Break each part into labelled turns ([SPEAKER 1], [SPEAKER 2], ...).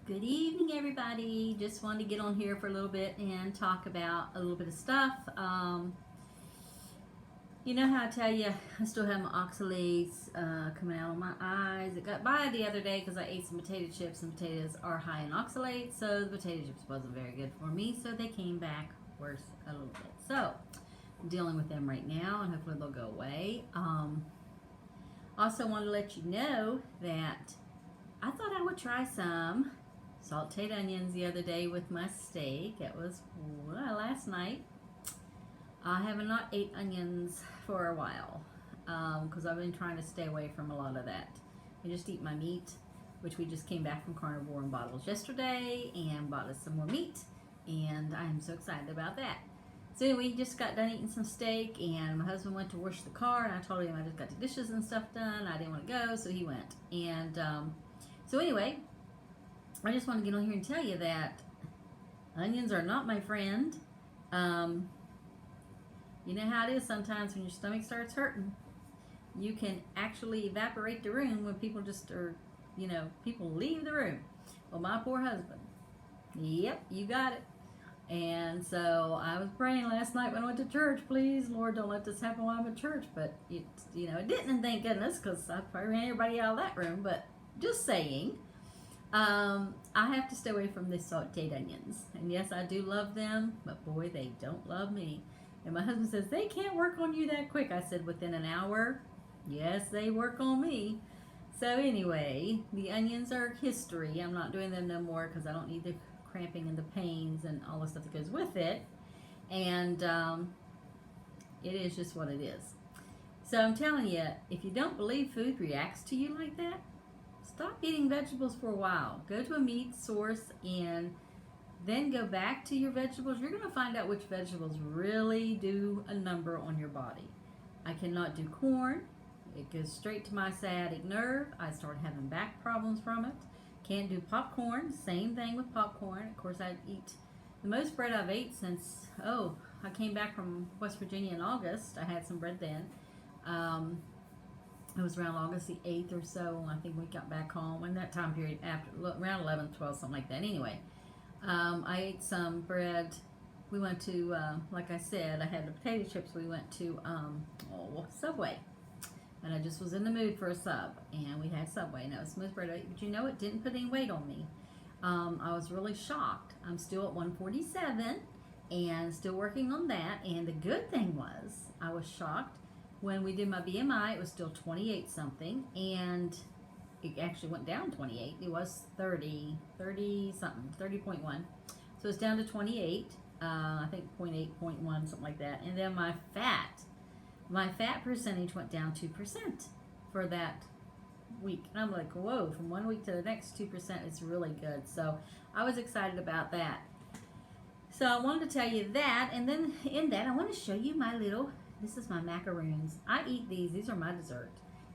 [SPEAKER 1] Good evening, everybody. Just wanted to get on here for a little bit and talk about a little bit of stuff. You know how I tell you I still have my oxalates coming out on my eyes. It got by the other day because I ate some potato chips, and potatoes are high in oxalates, so the potato chips wasn't very good for me, so they came back worse a little bit. So I'm dealing with them right now, and hopefully they'll go away. Also wanted to let you know that I thought I would try some sauteed onions the other day with my steak. It was last night. I have not ate onions for a while because I've been trying to stay away from a lot of that. I just eat my meat, which we just came back from Carnivore and bottles yesterday and bought us some more meat, and I'm so excited about that. So anyway, we just got done eating some steak, and my husband went to wash the car, and I told him I just got the dishes and stuff done. I didn't want to go, so he went. And so anyway, I just want to get on here and tell you that onions are not my friend. You know how it is sometimes when your stomach starts hurting. You can actually evaporate the room when people just are, people leave the room. Well, my poor husband. Yep, you got it. And so I was praying last night when I went to church, please, Lord, don't let this happen while I'm at church. But, it didn't, and thank goodness, because I probably ran everybody out of that room. But just saying. I have to stay away from the sauteed onions. And yes, I do love them, but boy, they don't love me. And my husband says, they can't work on you that quick. I said, within an hour? Yes, they work on me. So anyway, the onions are history. I'm not doing them no more because I don't need the cramping and the pains and all the stuff that goes with it. And it is just what it is. So I'm telling you, if you don't believe food reacts to you like that, stop eating vegetables for a while. Go to a meat source and then go back to your vegetables. You're going to find out which vegetables really do a number on your body. I cannot do corn. It goes straight to my sciatic nerve. I start having back problems from it. Can't do popcorn. Same thing with popcorn. Of course, I eat the most bread I've ate since, I came back from West Virginia in August. I had some bread then. It was around August the 8th or so. I think we got back home in that time period after around 11, 12, something like that. Anyway, I ate some bread. We went to, like I said, I had the potato chips. We went to Subway. And I just was in the mood for a sub. And we had Subway. And it was smooth bread. But it didn't put any weight on me. I was really shocked. I'm still at 147 and still working on that. And the good thing was, I was shocked. When we did my BMI, it was still 28 something, and it actually went down 28. It was 30 something, 30.1. So it's down to 28, I think 0.8, 0.1, something like that. And then my fat percentage went down 2% for that week. And I'm like, whoa, from one week to the next, 2% is really good. So I was excited about that. So I wanted to tell you that, and then in that, I want to show you this is my macaroons. I eat these. These are my dessert.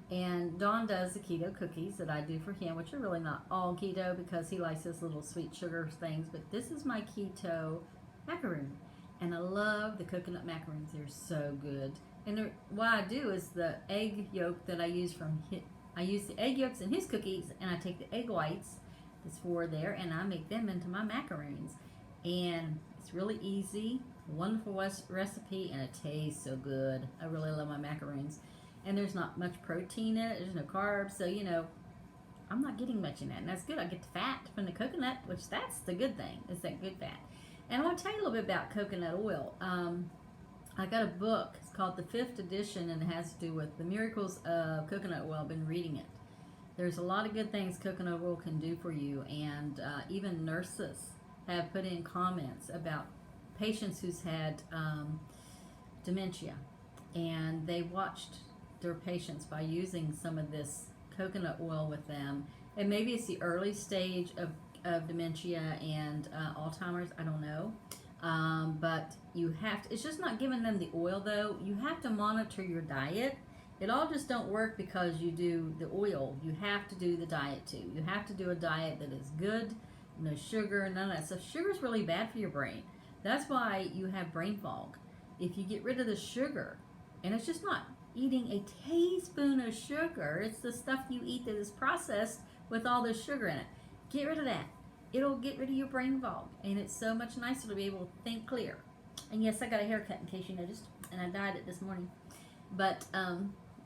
[SPEAKER 1] And Don does the keto cookies that I do for him, which are really not all keto because he likes his little sweet sugar things. But this is my keto macaroon. And I love the coconut macaroons. They're so good. And what I do is the egg yolk that I use I use the egg yolks in his cookies, and I take the egg whites, there's 4 there, and I make them into my macaroons. And it's really easy. Wonderful recipe, and it tastes so good. I really love my macaroons. And there's not much protein in it. There's no carbs. So, I'm not getting much in that. And that's good. I get the fat from the coconut, which that's the good thing. It's that good fat. And I want to tell you a little bit about coconut oil. I got a book. It's called The 5th Edition, and it has to do with the miracles of coconut oil. I've been reading it. There's a lot of good things coconut oil can do for you. And even nurses have put in comments about patients who's had dementia, and they watched their patients by using some of this coconut oil with them. And maybe it's the early stage of dementia and Alzheimer's, I don't know. But you have to, it's just not giving them the oil though. You have to monitor your diet. It all just don't work because you do the oil. You have to do the diet too. You have to do a diet that is good, no sugar, none of that stuff. Sugar is really bad for your brain. That's why you have brain fog. If you get rid of the sugar, and it's just not eating a teaspoon of sugar, it's the stuff you eat that is processed with all the sugar in it. Get rid of that. it'll get rid of your brain fog, and it's so much nicer to be able to think clear. And yes, I got a haircut in case you noticed, and I dyed it this morning. But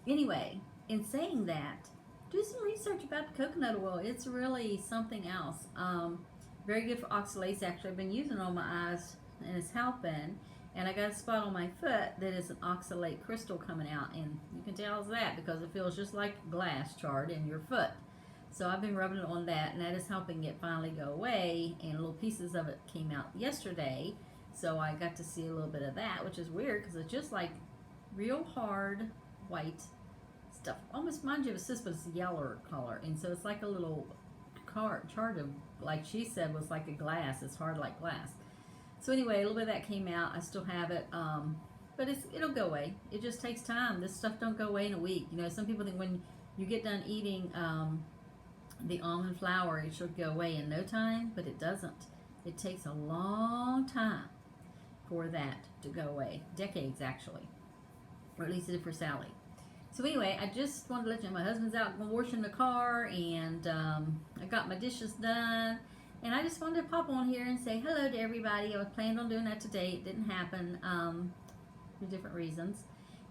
[SPEAKER 1] anyway, in saying that, do some research about the coconut oil. It's really something else. Very good for oxalates. Actually, I've been using it on my eyes, and it's helping. And I got a spot on my foot that is an oxalate crystal coming out, and you can tell it's that because it feels just like glass charred in your foot. So I've been rubbing it on that, and that is helping it finally go away, and little pieces of it came out yesterday, so I got to see a little bit of that, which is weird because it's just like real hard white stuff. Almost reminds you of a cyst, but it's a yellow color, and so it's like a little chart of, like she said, was like a glass. It's hard like glass. So anyway, a little bit of that came out. I still have it, but it'll go away. It just takes time. This stuff don't go away in a week. You know, some people think when you get done eating the almond flour, it should go away in no time, but it doesn't. It takes a long time for that to go away. Decades, actually. Or at least it did for Sally. So anyway, I just wanted to let you know my husband's out washing the car, and I got my dishes done. And I just wanted to pop on here and say hello to everybody. I was planned on doing that today. It didn't happen for different reasons.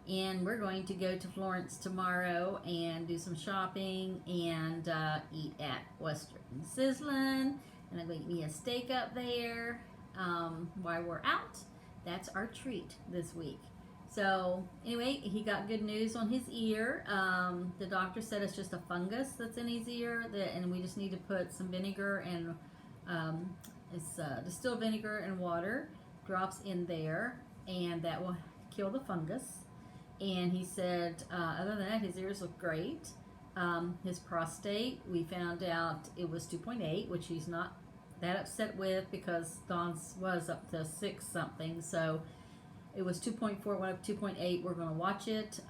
[SPEAKER 1] And we're going to go to Florence tomorrow and do some shopping and eat at Western Sizzlin'. And I'm going to eat me a steak up there while we're out. That's our treat this week. So anyway, he got good news on his ear. The doctor said it's just a fungus that's in his ear, and we just need to put some vinegar and it's distilled vinegar and water drops in there, and that will kill the fungus. And he said other than that, his ears look great. His prostate, we found out it was 2.8, which he's not that upset with because Dawn's was up to 6 something, so it was 2.4, went up to 2.8. We're going to watch it.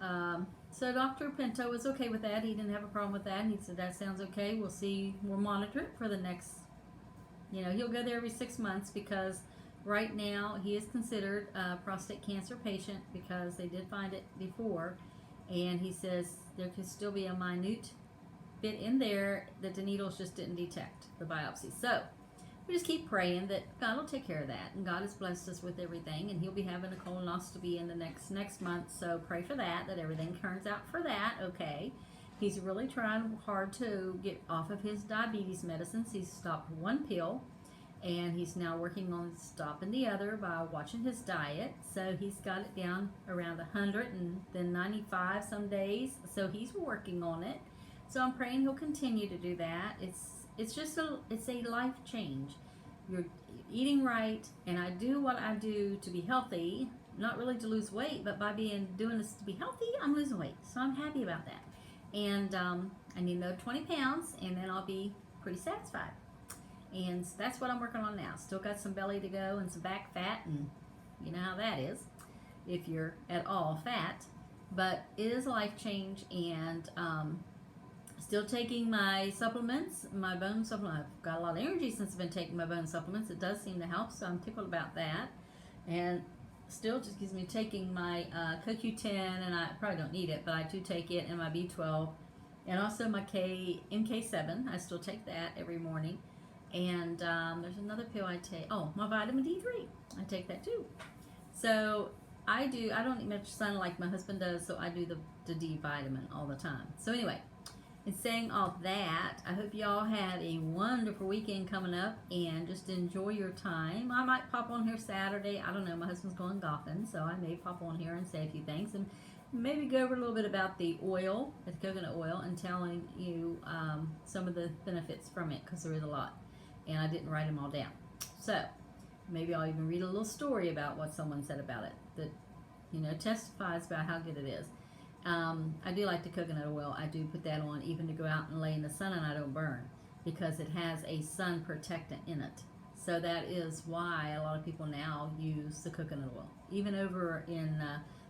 [SPEAKER 1] So Dr. Pinto was okay with that. He didn't have a problem with that. He said, that sounds okay. We'll see. We'll monitor it for the next, he'll go there every 6 months because right now he is considered a prostate cancer patient because they did find it before. And he says there could still be a minute bit in there that the needles just didn't detect, the biopsy. So we just keep praying that God will take care of that, and God has blessed us with everything, and he'll be having a colonoscopy in the next month, so pray for that everything turns out for that okay. He's really trying hard to get off of his diabetes medicines. He's stopped 1 pill, and he's now working on stopping the other by watching his diet, so he's got it down around 100 and then 95 some days, so he's working on it. So I'm praying he'll continue to do that. It's just it's a life change. You're eating right, and I do what I do to be healthy, not really to lose weight, but by doing this to be healthy, I'm losing weight. So I'm happy about that. And I need another 20 pounds, and then I'll be pretty satisfied. And so that's what I'm working on now. Still got some belly to go and some back fat, and you know how that is if you're at all fat. But it is a life change, and still taking my supplements, my bone supplement. I've got a lot of energy since I've been taking my bone supplements. It does seem to help, so I'm tickled about that. And still just gives me taking my CoQ10, and I probably don't need it, but I do take it, and my B12, and also my MK7. I still take that every morning. And there's another pill I take. Oh, my vitamin D3. I take that too. So I don't eat much sun like my husband does, so I do the D vitamin all the time. So anyway, in saying all that, I hope y'all had a wonderful weekend coming up, and just enjoy your time. I might pop on here Saturday. I don't know. My husband's going golfing, so I may pop on here and say a few things, and maybe go over a little bit about the oil, the coconut oil, and telling you some of the benefits from it, because there is a lot, and I didn't write them all down. So maybe I'll even read a little story about what someone said about it that testifies about how good it is. I do like the coconut oil. I do put that on even to go out and lay in the sun, and I don't burn because it has a sun protectant in it. So that is why a lot of people now use the coconut oil. Even over in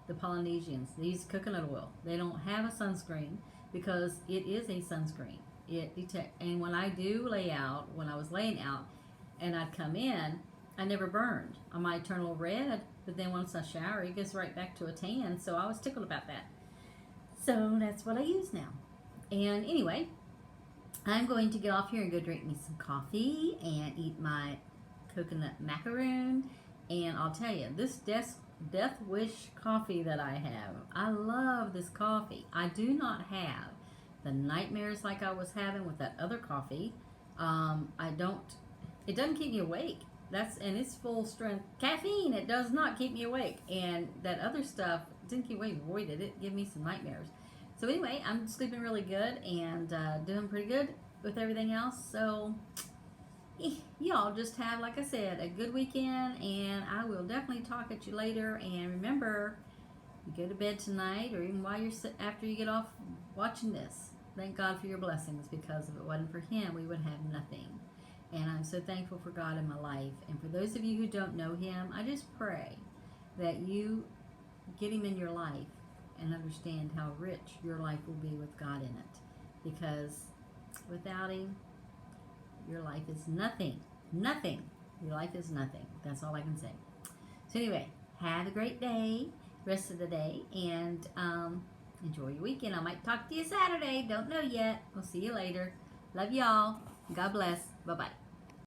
[SPEAKER 1] the Polynesians, they use coconut oil. They don't have a sunscreen because it is a sunscreen. And when I do lay out, when I was laying out and I'd come in, I never burned. I might turn a little red, but then once I shower, it gets right back to a tan. So I was tickled about that. So that's what I use now. And anyway, I'm going to get off here and go drink me some coffee and eat my coconut macaroon. And I'll tell you, this Death Wish coffee that I have, I love this coffee. I do not have the nightmares like I was having with that other coffee. I don't, it doesn't keep me awake. And it's full strength caffeine. It does not keep me awake. And that other stuff didn't keep me awake. Boy, did it give me some nightmares. So anyway, I'm sleeping really good and doing pretty good with everything else. So y'all just have, like I said, a good weekend, and I will definitely talk at you later. And remember, you go to bed tonight, or even while you're after you get off watching this, thank God for your blessings, because if it wasn't for Him, we would have nothing. And I'm so thankful for God in my life. And for those of you who don't know Him, I just pray that you get Him in your life and understand how rich your life will be with God in it. Because without Him, your life is nothing. Nothing. Your life is nothing. That's all I can say. So anyway, have a great day, rest of the day, and enjoy your weekend. I might talk to you Saturday. Don't know yet. We'll see you later. Love y'all. God bless. Bye-bye.